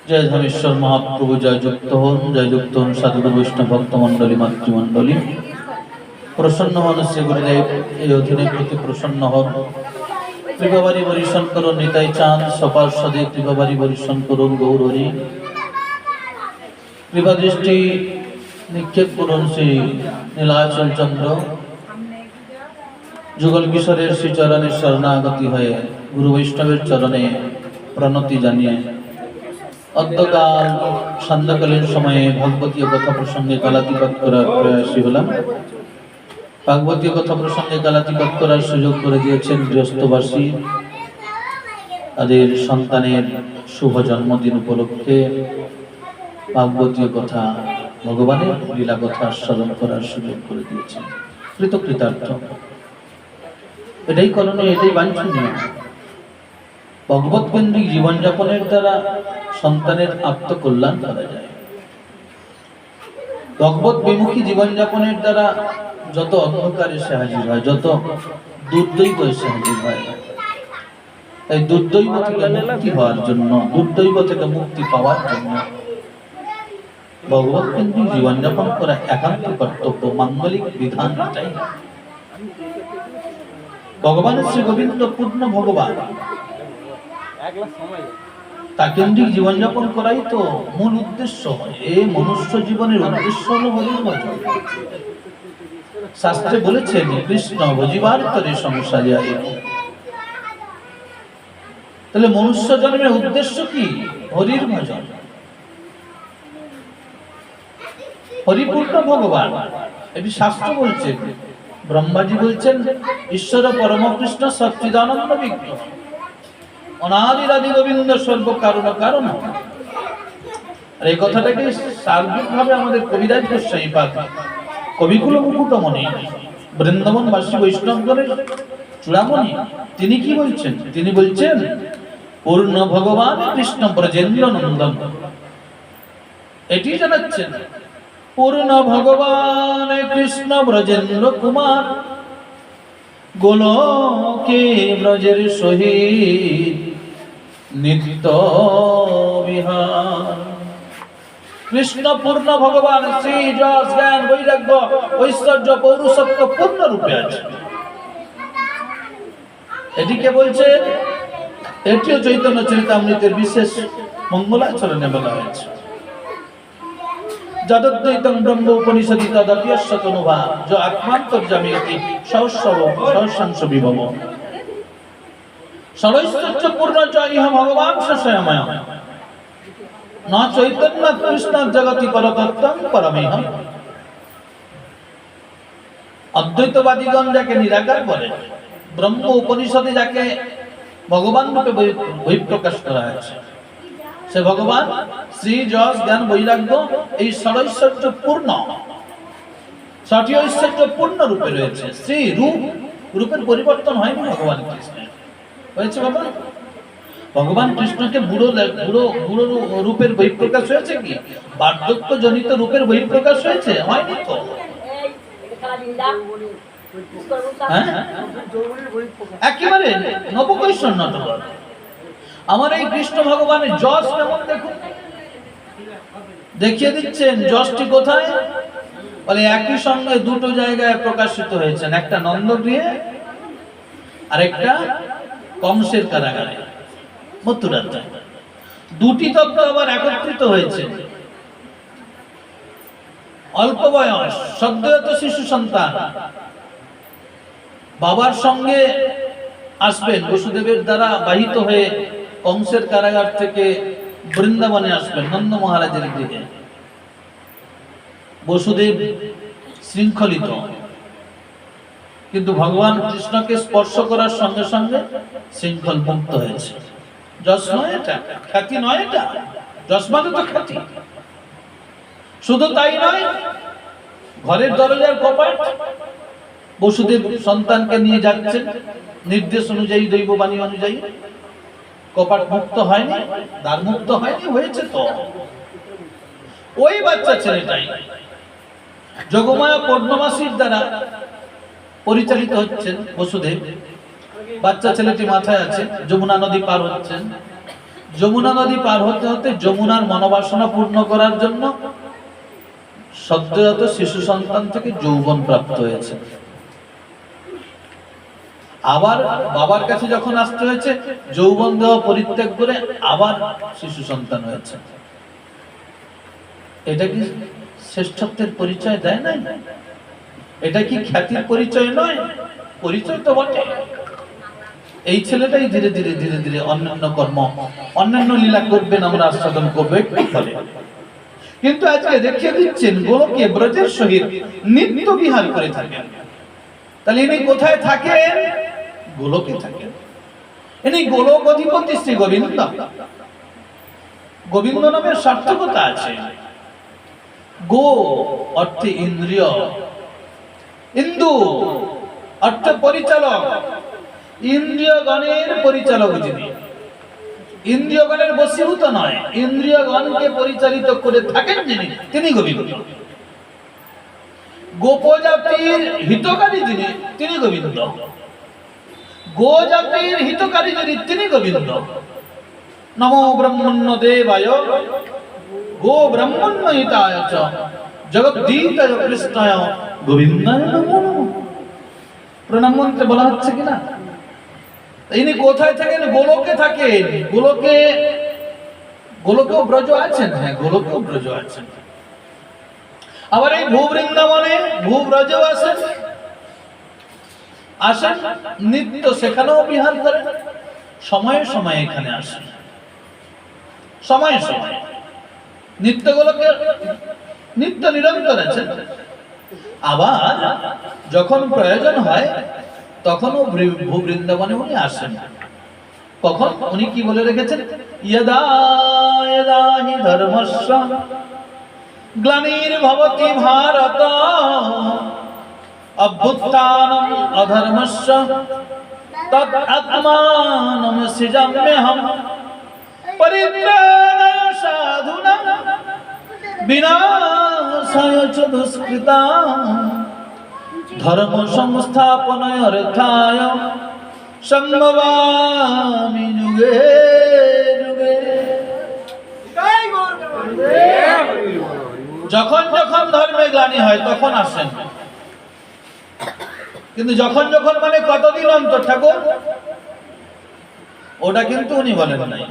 जय धमेश्वर महाप्रभु जय युक्त हन साधु वैष्णव भक्तमंडली मातृमंडली प्रसन्न हन श्री गुरुदेव এই অধীনের প্রতি প্রসন্ন হন। কৃপাবারি বরিশন করুন নিতাই চাঁদ সপার সদে কৃপাবারি বরিশন করুন গৌরহরি। কৃপা দৃষ্টি নিক্ষেপ করুন শ্রী নীলাচল চন্দ্র। যুগল কিশোরের শ্রী চরণে শরণাগতি হয়ে গুরু বৈষ্ণবের চরণে প্রণতি জানিয়ে অদ্যকাল সন্ধ্যাকালীন সময়ে ভাগবতীয় কথা প্রসঙ্গে কালাতিপাত করার প্রয়াসী হলাম। ভাগবতীয় কথা প্রসঙ্গে কালাতিপাত করার সুযোগ করে দিয়েছেন গৃহস্থবাসী। তাদের সন্তানের শুভ জন্মদিন উপলক্ষে ভাগবতীয় কথা ভগবানের লীলা কথা স্মরণ করার সুযোগ করে দিয়েছেন। কৃতকৃতার্থ। এটাই করণীয়, এটাই বাঞ্ছনীয়। ভগবত কেন্দ্রিক জীবনযাপনের দ্বারা সন্তানের আত্মকল্যাণ করা যায়। ভগবত বিমুখী জীবনযাপনের দ্বারা যত অন্ধকার এসে হাজির হয়, যত দুর্দৈব এসে হাজির হয়, এই দুর্দৈব থেকে মুক্তি হওয়ার জন্য, দুর্দৈব থেকে মুক্তি পাওয়ার জন্য ভগবত কেন্দ্রিক জীবনযাপন করা একান্ত কর্তব্য, মাঙ্গলিক বিধান এটাই। ভগবানের শ্রী গোবিন্দ পূর্ণ ভগবান, তা কেন্দ্রিক জীবনযাপন করাই তো মূল উদ্দেশ্য। এই মনুষ্য জীবনের উদ্দেশ্য হল হরির ভজন। শাস্ত্রে বলেছেন কৃষ্ণ ভজিবার তরে সংসারিয়া। তাহলে মনুষ্য জন্মের উদ্দেশ্য কি? হরির ভজন। হরিপূর্ণ ভগবান, এটি শাস্ত্র বলছে। ব্রহ্মাজি বলছেন ঈশ্বর পরম কৃষ্ণ সচ্চিদানন্দ বিগ্রহ, অনাদিরাদি গোবিন্দ সর্ব কারণ কারণ। আর এই কথাটাকে সার্বিকভাবে আমাদের কবিরাজ গোস্বামী পাদ কবিকুল মুকুটমণি বৃন্দাবনবাসী বৈষ্ণবগণের চূড়ামণি তিনি কি বলছেন? তিনি বলছেন পূর্ণ ভগবান কৃষ্ণ ব্রজেন্দ্র নন্দন। এটি জানাচ্ছেন পূর্ণ ভগবান কৃষ্ণ ব্রজেন্দ্র কুমার, গোলকে ব্রজের সহিত নিত্য বিহার। কৃষ্ণ পূর্ণ ভগবান শ্রী যশ জ্ঞান বৈরাগ্য ঐশ্বর্য পৌরুষত্ব পূর্ণ রূপে আছে। এটিকে বলছে, এটিও চৈতন্য চরিতামৃতের বিশেষ মঙ্গলাচরণে বলা হয়েছে। যদদ্বৈতং ব্রহ্ম উপনিষদি তদপ্যস্য তনুভা য আত্মান্তর্যামিতি সহস্রাংশ বিভব ষড়ৈশ্বর্য পূর্ণ চ ইহ ভগবান স্বয়ময় ন চৈতন্য কৃষ্ণ জগতি পরতত্ত্বং পরমেহ। অদ্বৈতবাদীগণ যাকে নিরাকার বলে, ব্রহ্ম উপনিষদে যাকে ভগবান রূপে বহিঃপ্রকাশ করা হয়েছে, সে ভগবান শ্রী যশ জ্ঞান বৈরাগ্য এই ষড়ৈশ্বর্য পূর্ণ, ষটি ঐশ্বর্য পূর্ণ রূপে রয়েছে। শ্রী রূপ, রূপের পরিবর্তন হয়নি ভগবান কৃষ্ণের, হয়েছে বাবা। ভগবান কৃষ্ণকে বুড়ো রূপের বহিঃপ্রকাশ হয়েছে কি? বার্ধক্য জনিত রূপের বহিঃপ্রকাশ হয়েছে? হয়নি তো। একেবারে নবকৈষ্ণ নটবর। আমার এই কৃষ্ণ ভগবানের যশ কেমন দেখুন, দেখিয়ে দিচ্ছেন। যশটি কোথায়? বলে একই সঙ্গে দুটো জায়গায় প্রকাশিত হয়েছেন, একটা নন্দগৃহে আর একটা কংসের কারাগারে, মথুরাতে। দুটি তত্ত্ব আবার একত্রিত হয়েছে। অল্প বয়স সদ্যজাত শিশু সন্তান বাবার সঙ্গে আসবেন, বসুদেবের দ্বারা বাহিত হয়ে কংসের কারাগার থেকে বৃন্দাবনে আসবেন নন্দ মহারাজের গৃহে। বসুদেব শৃঙ্খলিত, কিন্তু ভগবান কৃষ্ণকে স্পর্শ করার সঙ্গে সঙ্গে শৃঙ্খল মুক্ত হয়েছে। যশ নয় এটা, খ্যাতি নয় এটা, যশ মানে তো খ্যাতি। শুধু তাই নয়, ঘরের দরজার কপাট বসুদেব সন্তানকে নিয়ে যাচ্ছেন নির্দেশ অনুযায়ী, দৈববাণী অনুযায়ী। কপাট মুক্ত হয়নি, দ্বার মুক্ত হয়নি, হয়েছে তো। ওই বাচ্চা ছেলেটাই যোগমায়া পূর্ণমাসীর দ্বারা পরিচালিত হচ্ছেন বসুদেব। বাচ্চা ছেলেটি মাথায় আছে, যমুনা নদী পার হচ্ছেন। যমুনা নদী পার হতে হতে যমুনার মনোবাসনা পূর্ণ করার জন্য সদ্যজাত শিশু সন্তান থেকে যৌবন প্রাপ্ত হয়েছে। আবার বাবার কাছে যখন আসতে হয়েছে, যৌবন দেওয়া পরিত্যাগ করে আবার শিশু সন্তান হয়েছে। এটা কি শ্রেষ্ঠত্বের পরিচয় দেয় না? এটা কি খ্যাতির পরিচয় নয়? পরিচয় তো বটে। এই ছেলেটাই ধীরে ধীরে ধীরে ধীরে অন্যান্য কর্ম, অন্যান্য লীলা করবেন, আমরা আস্বাদন করবে ফলে। কিন্তু আজকে দেখিয়ে দিচ্ছেন গোলকে ব্রজের সহিত নিত্য বিহার করে থাকেন। তাহলে ইনি কোথায় থাকেন? গোলকে থাকেন। ইনি গোলক অধিপতি শ্রী গোবিন্দ। গোবিন্দ নামের সার্থকতা আছে। গো অর্থে ইন্দ্রিয়, ইন্দু অর্থ পরিচালক। ইন্দ্রিয়গণের পরিচালক যিনি, ইন্দ্রিয়গণের বশীভূত নয়, ইন্দ্রিয়গণকে পরিচালিত করে থাকেন যিনি, তিনি গোবিন্দ। গোপজাতির হিতকারী যিনি, তিনি গোবিন্দ। গোজাতির হিতকারী যিনি, তিনি গোবিন্দ। নমো ব্রহ্মণ্য দেবায় গো ব্রহ্মণ্য হিতায় চ জগদ্দীতায় কৃষ্ণায় গোবিন্দায় নমো নমঃ। প্রণাম মন্ত্রে বলা হচ্ছে কিনা? ইনি কোথায় থাকেন? গোলকে থাকেন। গোলকে, গোলকেও ব্রজ আছেন। হ্যাঁ, গোলকেও ব্রজ আছেন। আবার এই ভূবৃন্দাবনে ভূব্রজেও আসেন, আসেন নিত্য, সেখানেও বিহার করেন। সময়ে সময়ে এখানে আসেন, সময়ে সময়ে নিত্য গোলকে নিত্য নিরন্তর আছেন। আবার যখন প্রয়োজন হয় তখনও ভূবৃন্দাবনে উনি আসেন। কখন? উনি কি বলে রেখেছেন? ইয়দা ইয়দা হি ধর্মস্য গ্লানির্ভবতি ভারত অভ্যুত্থানম অধর্মস্য তদ আত্মানম সৃজাম্যহম পরিত্রাণায় সাধুনাং বিনাশায় চ দুষ্কৃতাম ধর্ম সংস্থাপনায় অর্থায় সম্ভবামি যুগে যুগে। যখন যখন ধর্মে গ্লানি হয় তখন আসেন। কিন্তু যখন যখন মানে কতদিন অন্তর ঠাকুর? ওটা কিন্তু উনি বলেন নাই।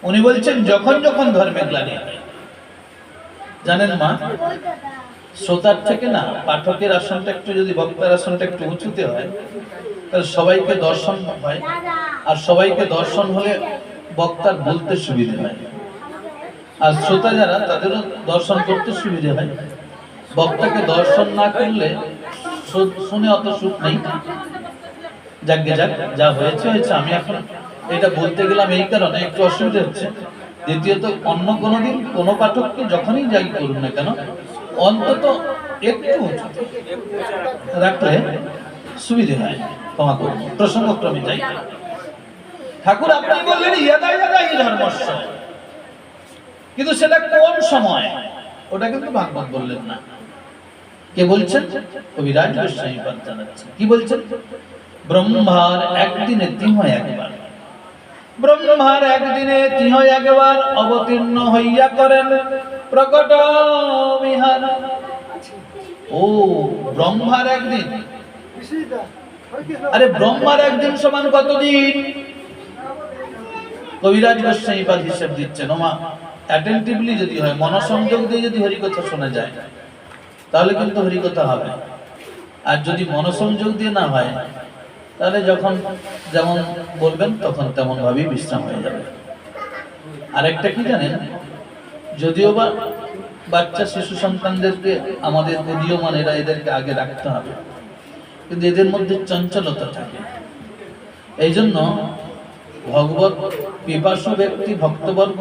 উনি বলছেন যখন যখন ধর্মে গ্লানি হয়। জানেন মা, শ্রোতার থেকে না পাঠকের আসনটা একটু, যদি বক্তার আসনটা একটু উঁচুতে হয় তাহলে সবাইকে দর্শন হয়, আর সবাইকে দর্শন হলে বক্তার বলতে সুবিধা হয়, আর শ্রোতা যারা তাদেরও দর্শন করতে সুবিধা হয়। বক্তাকে দর্শন না করলে শুনে অত সুখ নেই। যাকে যাক, যা হয়েছে হয়েছে। আমি এখন এটা বলতে গেলাম এই কারণে একটু অসুবিধা হচ্ছে। দ্বিতীয়ত অন্য কোনোদিন কোনো পাঠককে যখনই যাই করুন না কেন, অন্তত একটু রাখলে সুবিধে হয়। ক্ষমা করুন, প্রসঙ্গক্রমে যাই। ঠাকুর আপনি বললেন ইয়াদা ইয়াদা হি ধর্মস্য, কিন্তু সেটা কোন সময় ওটা কিন্তু ভাগবত বললেন না। কে বলছেন? কবিরাজ গোস্বামী পাদ জানাচ্ছেন। কি বলছেন? ব্রহ্মার একদিনে তিহ একবার, ব্রহ্মার একদিনে তিহ একবার অবতীর্ণ হইয়া করেন প্রকট বিহার। ও ব্রহ্মার একদিন, আরে ব্রহ্মার একদিন সমান কতদিন? কবিরাজ গোস্বামী পাদ হিসেব দিচ্ছেন। ওমা অ্যাটেন্টিভলি যদি হয়, মনোসংযোগ দিয়ে যদি হরিকথা শোনা যায় তাহলে কিন্তু হরিকথা হবে। আর যদি মনোসংযোগ দিয়ে না হয় তাহলে যখন যেমন বলবেন তখন তেমন ভাবেই বিশ্রাম হয়ে যাবে। আরেকটা কি জানেন, যদিও বা বাচ্চা শিশু সন্তানদেরকে আমাদের উদীয়মান এদেরকে আগে রাখতে হবে, কিন্তু এদের মধ্যে চঞ্চলতা থাকে। এই জন্য ভগবত পিপাসু ব্যক্তি, ভক্তবর্গ,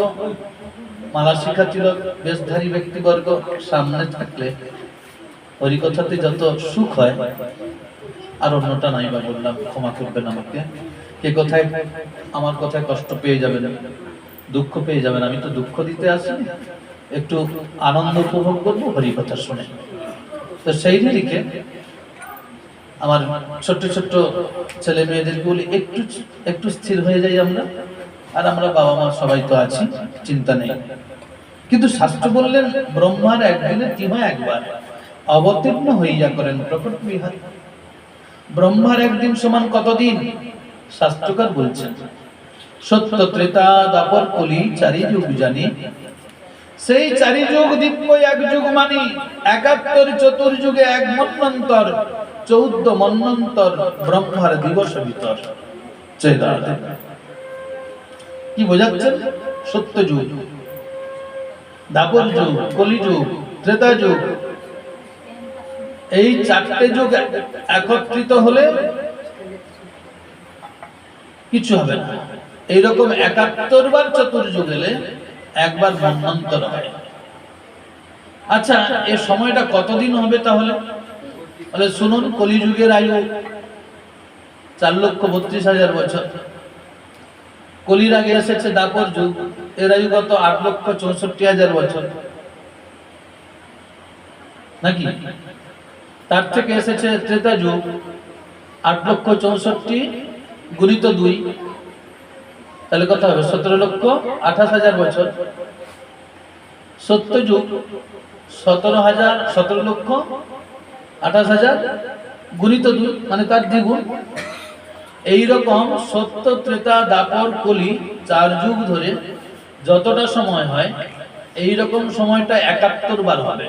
মালা শিখা তিলক বেশধারী ব্যক্তিবর্গ সামনে থাকলে হরিকথাতে যত সুখ হয়, আর অন্যটা নাই বা বললাম, ক্ষমা করবেন আমাকে। কে কোথায় আমার কথায় কষ্ট পেয়ে যাবেন, দুঃখ পেয়ে যাবেন। আমি তো দুঃখ দিতে আসিনি, একটু আনন্দ উপভোগ করবো হরিকথা শুনে। তো সেই দিকে আমার ছোট্ট ছোট্ট ছেলে মেয়েদেরকে বলি একটু একটু স্থির হয়ে যাই আমরা, আর আমরা বাবা মা সবাই তো আছি, চিন্তা নেই। কিন্তু শাস্ত্র বললেন ব্রহ্মার একদিনে কি হয়, একবার অবতীর্ণ হইয়া করেন প্রকট বিহার। ব্রহ্মার একদিন সমান কতদিন? শাস্ত্রকার বলছেন সত্য ত্রেতা দ্বাপর কলি চারি যুগ জানি, সেই চারি যুগ দিব্য এক যুগ মানি, ৭১ চতুর্যুগে এক মন্বন্তর, ১৪ মন্বন্তর ব্রহ্মার দিবস ভিতর। কি বোঝাচ্ছেন? সত্য যুগ, দ্বাপর যুগ, কলি যুগ, ত্রেতা যুগ, এই ৪টে যুগ একত্রিত হলে কিছু হবে না। এইরকম ৭১ বার চতুর্যুগ এলে একবার মন্বন্তর হয়। আচ্ছা, এই সময়টা কতদিন হবে তাহলে? বলে শুনুন, কলিযুগের আয়ু ৪,৩২,০০০ বছর। কলির আগে এসেছে দ্বাপর যুগ, এর আয়ু কত? ৮,৬৪,০০০ বছর, নাকি? তার থেকে এসেছে ত্রেতা যুগ, ৮,৬৪,০০০ গুণিত ২, তাহলে কত হবে? ১৭,২৮,০০০ বছর। সত্য যুগ ১৭,২৮,০০০ গুণিত ২, মানে তার দ্বিগুণ। এইরকম সত্য, ত্রেতা, দ্বাপর, কলি ৪ যুগ ধরে যতটা সময় হয়, এইরকম সময়টা ৭১ বার হবে,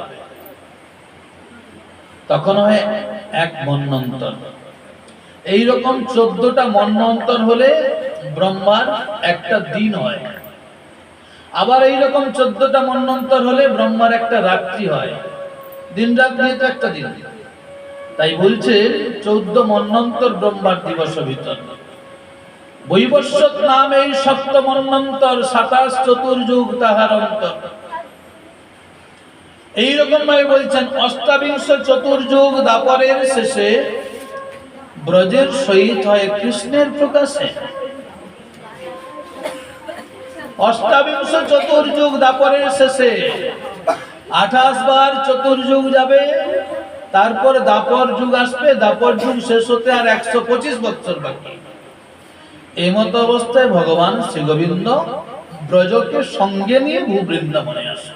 তখন হয় এক মন্বন্তর। এইরকম ১৪টা মন্বন্তর হলে ব্রহ্মার একটা দিন হয়। আবার এইরকম ১৪টা মন্বন্তর হলে ব্রহ্মার একটা রাত্রি হয়। দিন রাত নিয়ে তো একটা দিন। তাই বলছে ১৪ মন্বন্তর ব্রহ্মার দিবস ভিতর। বৈবস্বত নাম এই সপ্ত মন্বন্তর, ২৭ চতুর্যুগ তাহার অন্তর। এইরকম ভাবে বলছেন অষ্টাবিংশ চতুর্যুগ দ্বাপরের শেষে ব্রজের সহিত হয় কৃষ্ণের প্রকাশে। অষ্টাবিংশ চতুর্যুগ দ্বাপরের শেষে ২৮ বার চতুর্যুগ যাবে, তারপর দ্বাপর যুগ আসবে। দ্বাপর যুগ শেষ হতে আর ১২৫ বছর বাকি। এই মত অবস্থায় ভগবান শ্রী গোবিন্দ ব্রজকে সঙ্গে নিয়ে ভূবৃন্দাবনে আসে।